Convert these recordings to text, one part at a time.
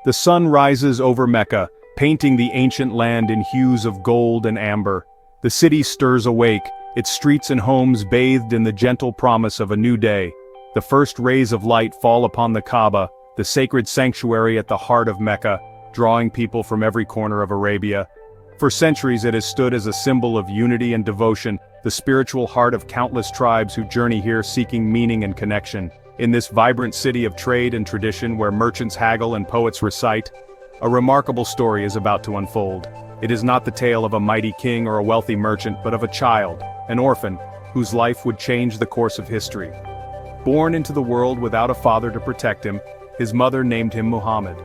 The sun rises over Mecca, painting the ancient land in hues of gold and amber. The city stirs awake, its streets and homes bathed in the gentle promise of a new day. The first rays of light fall upon the Kaaba, the sacred sanctuary at the heart of Mecca, drawing people from every corner of Arabia. For centuries it has stood as a symbol of unity and devotion, the spiritual heart of countless tribes who journey here seeking meaning and connection. In this vibrant city of trade and tradition where merchants haggle and poets recite, a remarkable story is about to unfold. It is not the tale of a mighty king or a wealthy merchant, but of a child, an orphan, whose life would change the course of history. Born into the world without a father to protect him, his mother named him Muhammad.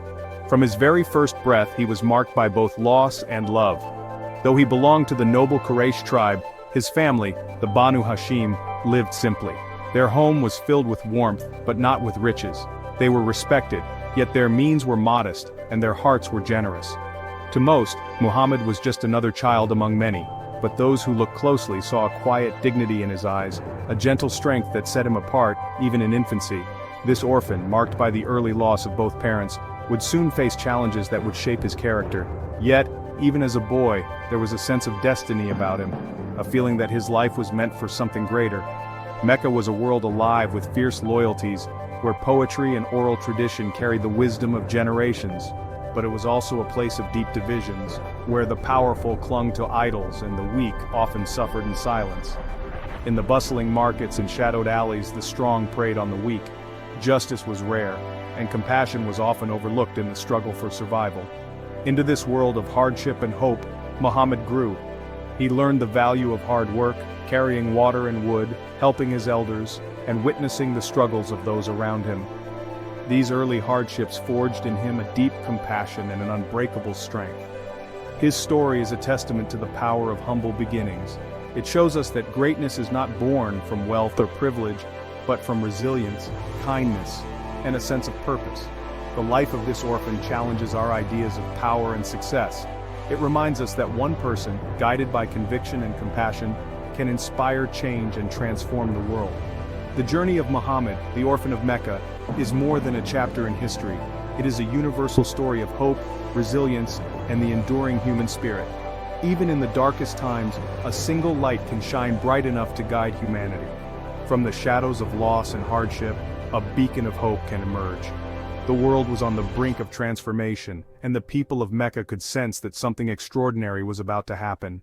From his very first breath he was marked by both loss and love. Though he belonged to the noble Quraysh tribe, his family, the Banu Hashim, lived simply. Their home was filled with warmth, but not with riches. They were respected, yet their means were modest, and their hearts were generous. To most, Muhammad was just another child among many, but those who looked closely saw a quiet dignity in his eyes, a gentle strength that set him apart, even in infancy. This orphan, marked by the early loss of both parents, would soon face challenges that would shape his character. Yet, even as a boy, there was a sense of destiny about him, a feeling that his life was meant for something greater. Mecca was a world alive with fierce loyalties, where poetry and oral tradition carried the wisdom of generations. But it was also a place of deep divisions, where the powerful clung to idols and the weak often suffered in silence. In the bustling markets and shadowed alleys, the strong preyed on the weak. Justice was rare, and compassion was often overlooked in the struggle for survival. Into this world of hardship and hope, Muhammad grew. He learned the value of hard work, carrying water and wood, helping his elders, and witnessing the struggles of those around him. These early hardships forged in him a deep compassion and an unbreakable strength. His story is a testament to the power of humble beginnings. It shows us that greatness is not born from wealth or privilege, but from resilience, kindness, and a sense of purpose. The life of this orphan challenges our ideas of power and success. It reminds us that one person, guided by conviction and compassion, can inspire change and transform the world. The journey of Muhammad, the orphan of Mecca, is more than a chapter in history. It is a universal story of hope, resilience, and the enduring human spirit. Even in the darkest times, a single light can shine bright enough to guide humanity. From the shadows of loss and hardship, a beacon of hope can emerge. The world was on the brink of transformation, and the people of Mecca could sense that something extraordinary was about to happen.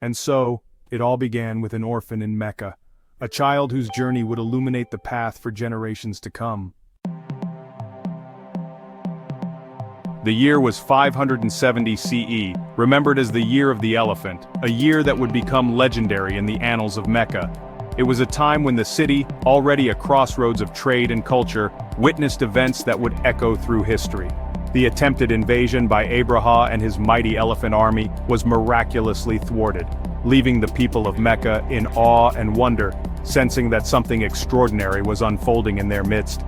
And so, it all began with an orphan in Mecca, a child whose journey would illuminate the path for generations to come. The year was 570 CE, remembered as the Year of the Elephant, a year that would become legendary in the annals of Mecca. It was a time when the city, already a crossroads of trade and culture, witnessed events that would echo through history. The attempted invasion by Abraha and his mighty elephant army was miraculously thwarted, leaving the people of Mecca in awe and wonder, sensing that something extraordinary was unfolding in their midst.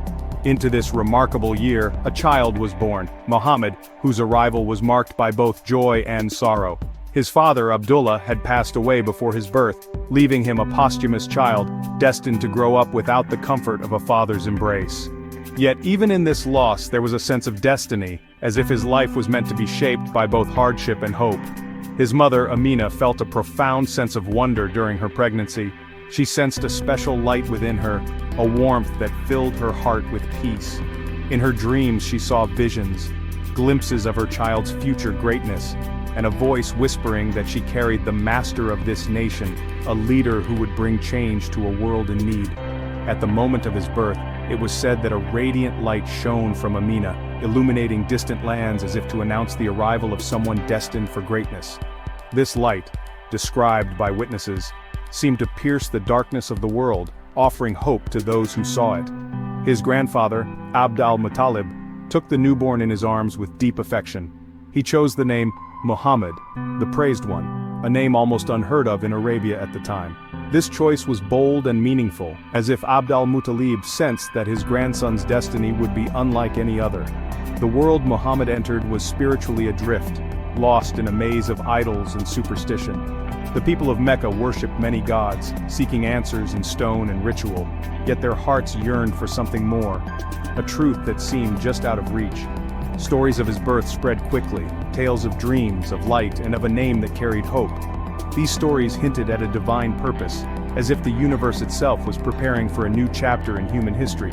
Into this remarkable year, a child was born, Muhammad, whose arrival was marked by both joy and sorrow. His father, Abdullah, had passed away before his birth, leaving him a posthumous child, destined to grow up without the comfort of a father's embrace. Yet even in this loss there was a sense of destiny, as if his life was meant to be shaped by both hardship and hope. His mother, Amina, felt a profound sense of wonder during her pregnancy. She sensed a special light within her, a warmth that filled her heart with peace. In her dreams she saw visions, glimpses of her child's future greatness, and a voice whispering that she carried the master of this nation, a leader who would bring change to a world in need. At the moment of his birth, it was said that a radiant light shone from Amina, illuminating distant lands as if to announce the arrival of someone destined for greatness. This light, described by witnesses, seemed to pierce the darkness of the world, offering hope to those who saw it. His grandfather, Abu Talib, took the newborn in his arms with deep affection. He chose the name Muhammad, the praised one, a name almost unheard of in Arabia at the time. This choice was bold and meaningful, as if Abu Talib sensed that his grandson's destiny would be unlike any other. The world Muhammad entered was spiritually adrift, lost in a maze of idols and superstition. The people of Mecca worshipped many gods, seeking answers in stone and ritual, yet their hearts yearned for something more, a truth that seemed just out of reach. Stories of his birth spread quickly, tales of dreams, of light, and of a name that carried hope. These stories hinted at a divine purpose, as if the universe itself was preparing for a new chapter in human history.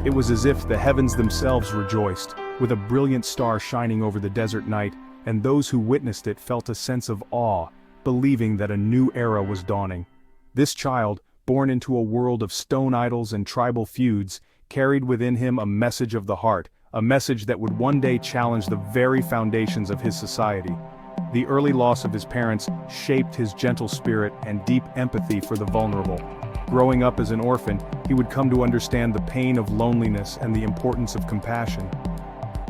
It was as if the heavens themselves rejoiced, with a brilliant star shining over the desert night, and those who witnessed it felt a sense of awe, believing that a new era was dawning. This child, born into a world of stone idols and tribal feuds, carried within him a message of the heart, a message that would one day challenge the very foundations of his society. The early loss of his parents shaped his gentle spirit and deep empathy for the vulnerable. Growing up as an orphan, he would come to understand the pain of loneliness and the importance of compassion.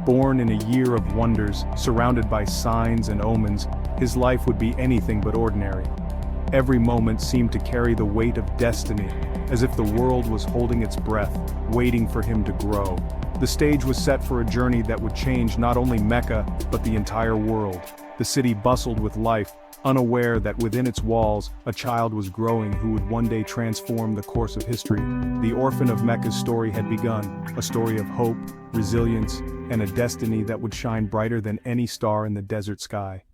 Born in a year of wonders, surrounded by signs and omens, his life would be anything but ordinary. Every moment seemed to carry the weight of destiny, as if the world was holding its breath, waiting for him to grow. The stage was set for a journey that would change not only Mecca, but the entire world. The city bustled with life, unaware that within its walls, a child was growing who would one day transform the course of history. The orphan of Mecca's story had begun, a story of hope, resilience, and a destiny that would shine brighter than any star in the desert sky.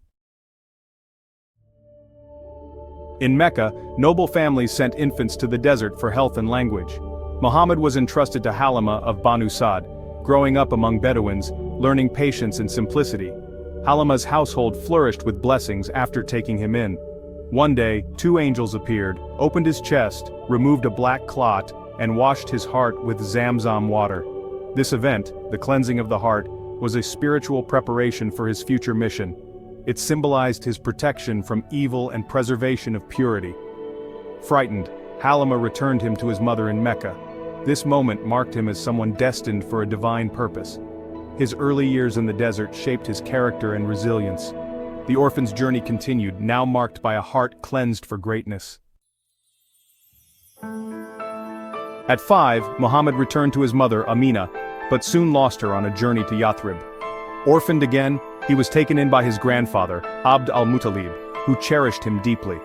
In Mecca, noble families sent infants to the desert for health and language. Muhammad was entrusted to Halimah of Banu Sa'd, growing up among Bedouins, learning patience and simplicity. Halimah's household flourished with blessings after taking him in. One day, two angels appeared, opened his chest, removed a black clot, and washed his heart with Zamzam water. This event, the cleansing of the heart, was a spiritual preparation for his future mission. It symbolized his protection from evil and preservation of purity. Frightened, Halimah returned him to his mother in Mecca. This moment marked him as someone destined for a divine purpose. His early years in the desert shaped his character and resilience. The orphan's journey continued, now marked by a heart cleansed for greatness. At 5, Muhammad returned to his mother, Aminah, but soon lost her on a journey to Yathrib. Orphaned again, he was taken in by his grandfather, Abd al-Muttalib, who cherished him deeply.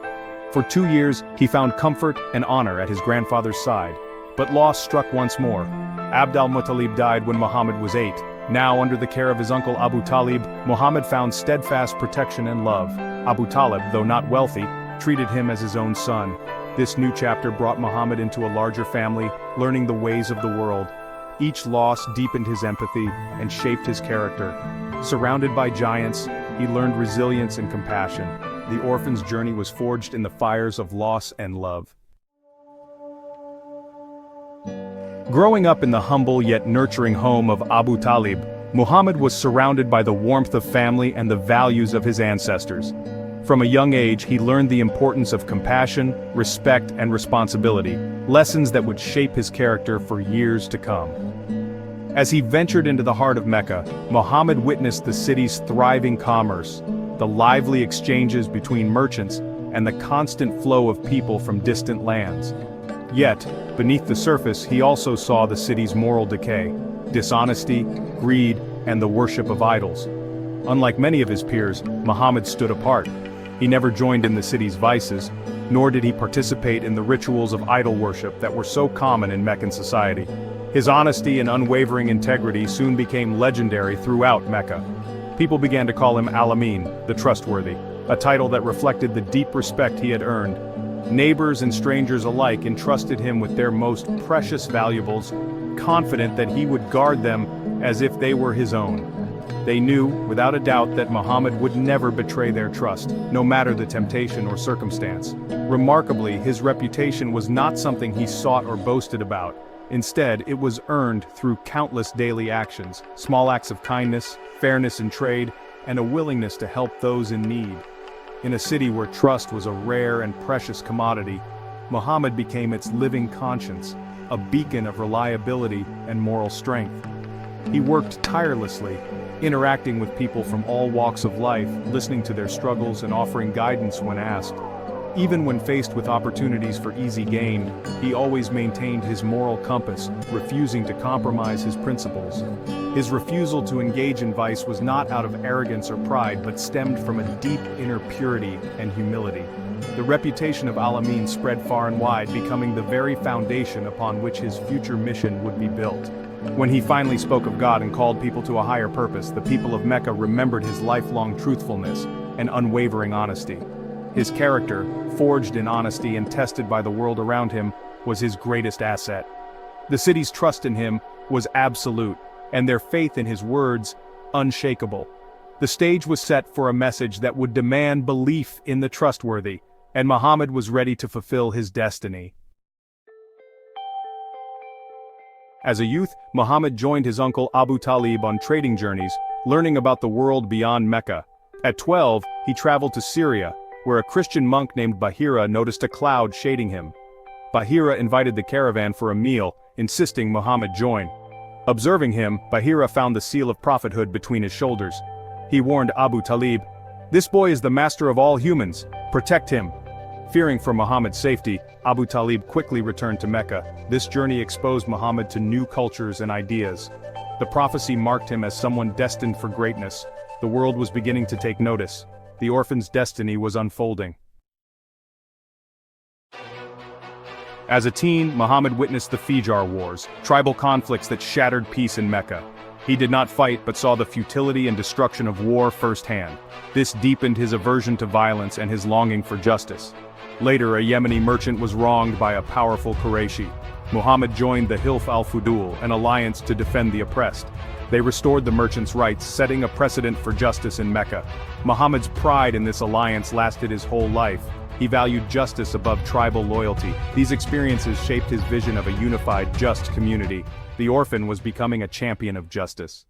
For 2 years, he found comfort and honor at his grandfather's side. But loss struck once more. Abd al-Muttalib died when Muhammad was 8. Now, under the care of his uncle Abu Talib, Muhammad found steadfast protection and love. Abu Talib, though not wealthy, treated him as his own son. This new chapter brought Muhammad into a larger family, learning the ways of the world. Each loss deepened his empathy and shaped his character. Surrounded by giants, he learned resilience and compassion. The orphan's journey was forged in the fires of loss and love. Growing up in the humble yet nurturing home of Abu Talib, Muhammad was surrounded by the warmth of family and the values of his ancestors. From a young age, he learned the importance of compassion, respect, and responsibility, lessons that would shape his character for years to come. As he ventured into the heart of Mecca, Muhammad witnessed the city's thriving commerce, the lively exchanges between merchants, and the constant flow of people from distant lands. Yet, beneath the surface, he also saw the city's moral decay, dishonesty, greed, and the worship of idols. Unlike many of his peers, Muhammad stood apart. He never joined in the city's vices, nor did he participate in the rituals of idol worship that were so common in Meccan society. His honesty and unwavering integrity soon became legendary throughout Mecca. People began to call him Al-Amin, the Trustworthy, a title that reflected the deep respect he had earned. Neighbors and strangers alike entrusted him with their most precious valuables, confident that he would guard them as if they were his own. They knew, without a doubt, that Muhammad would never betray their trust, no matter the temptation or circumstance. Remarkably, his reputation was not something he sought or boasted about. Instead, it was earned through countless daily actions, small acts of kindness, fairness in trade, and a willingness to help those in need. In a city where trust was a rare and precious commodity, Muhammad became its living conscience, a beacon of reliability and moral strength. He worked tirelessly, interacting with people from all walks of life, listening to their struggles and offering guidance when asked. Even when faced with opportunities for easy gain, he always maintained his moral compass, refusing to compromise his principles. His refusal to engage in vice was not out of arrogance or pride, but stemmed from a deep inner purity and humility. The reputation of Al-Amin spread far and wide, becoming the very foundation upon which his future mission would be built. When he finally spoke of God and called people to a higher purpose, the people of Mecca remembered his lifelong truthfulness and unwavering honesty. His character, forged in honesty and tested by the world around him, was his greatest asset. The city's trust in him was absolute, and their faith in his words, unshakable. The stage was set for a message that would demand belief in the trustworthy, and Muhammad was ready to fulfill his destiny. As a youth, Muhammad joined his uncle Abu Talib on trading journeys, learning about the world beyond Mecca. At 12, he traveled to Syria, where a Christian monk named Bahira noticed a cloud shading him. Bahira invited the caravan for a meal, insisting Muhammad join. Observing him, Bahira found the seal of prophethood between his shoulders. He warned Abu Talib, "This boy is the master of all humans. Protect him." Fearing for Muhammad's safety, Abu Talib quickly returned to Mecca. This journey exposed Muhammad to new cultures and ideas. The prophecy marked him as someone destined for greatness. The world was beginning to take notice. The orphan's destiny was unfolding. As a teen, Muhammad witnessed the Fijar Wars, tribal conflicts that shattered peace in Mecca. He did not fight but saw the futility and destruction of war firsthand. This deepened his aversion to violence and his longing for justice. Later, a Yemeni merchant was wronged by a powerful Qurayshi. Muhammad joined the Hilf al-Fudul, an alliance to defend the oppressed. They restored the merchant's rights, setting a precedent for justice in Mecca. Muhammad's pride in this alliance lasted his whole life. He valued justice above tribal loyalty. These experiences shaped his vision of a unified, just community. The orphan was becoming a champion of justice.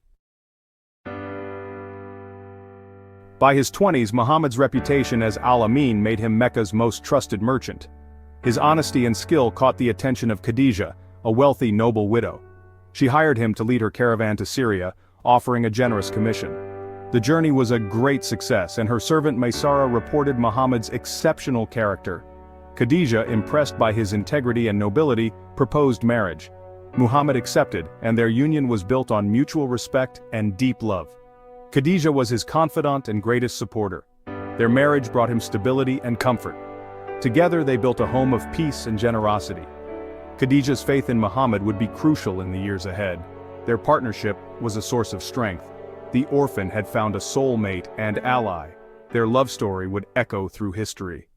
By his 20s, Muhammad's reputation as Al-Amin made him Mecca's most trusted merchant. His honesty and skill caught the attention of Khadija, a wealthy noble widow. She hired him to lead her caravan to Syria, offering a generous commission. The journey was a great success, and her servant Maysara reported Muhammad's exceptional character. Khadija, impressed by his integrity and nobility, proposed marriage. Muhammad accepted, and their union was built on mutual respect and deep love. Khadija was his confidant and greatest supporter. Their marriage brought him stability and comfort. Together they built a home of peace and generosity. Khadija's faith in Muhammad would be crucial in the years ahead. Their partnership was a source of strength. The orphan had found a soulmate and ally. Their love story would echo through history.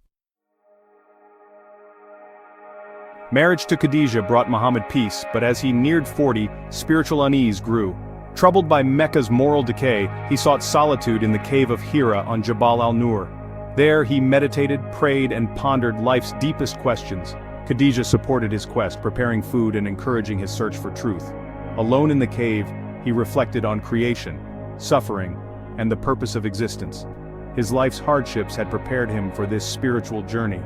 Marriage to Khadija brought Muhammad peace, but as he neared 40, spiritual unease grew. Troubled by Mecca's moral decay, he sought solitude in the cave of Hira on Jabal al-Nur. There he meditated, prayed, and pondered life's deepest questions. Khadija supported his quest, preparing food and encouraging his search for truth. Alone in the cave, he reflected on creation, suffering, and the purpose of existence. His life's hardships had prepared him for this spiritual journey.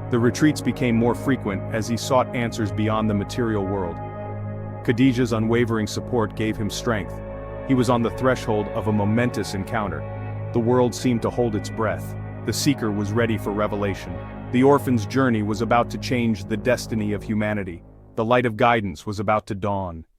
The retreats became more frequent as he sought answers beyond the material world. Khadija's unwavering support gave him strength. He was on the threshold of a momentous encounter. The world seemed to hold its breath. The seeker was ready for revelation. The orphan's journey was about to change the destiny of humanity. The light of guidance was about to dawn.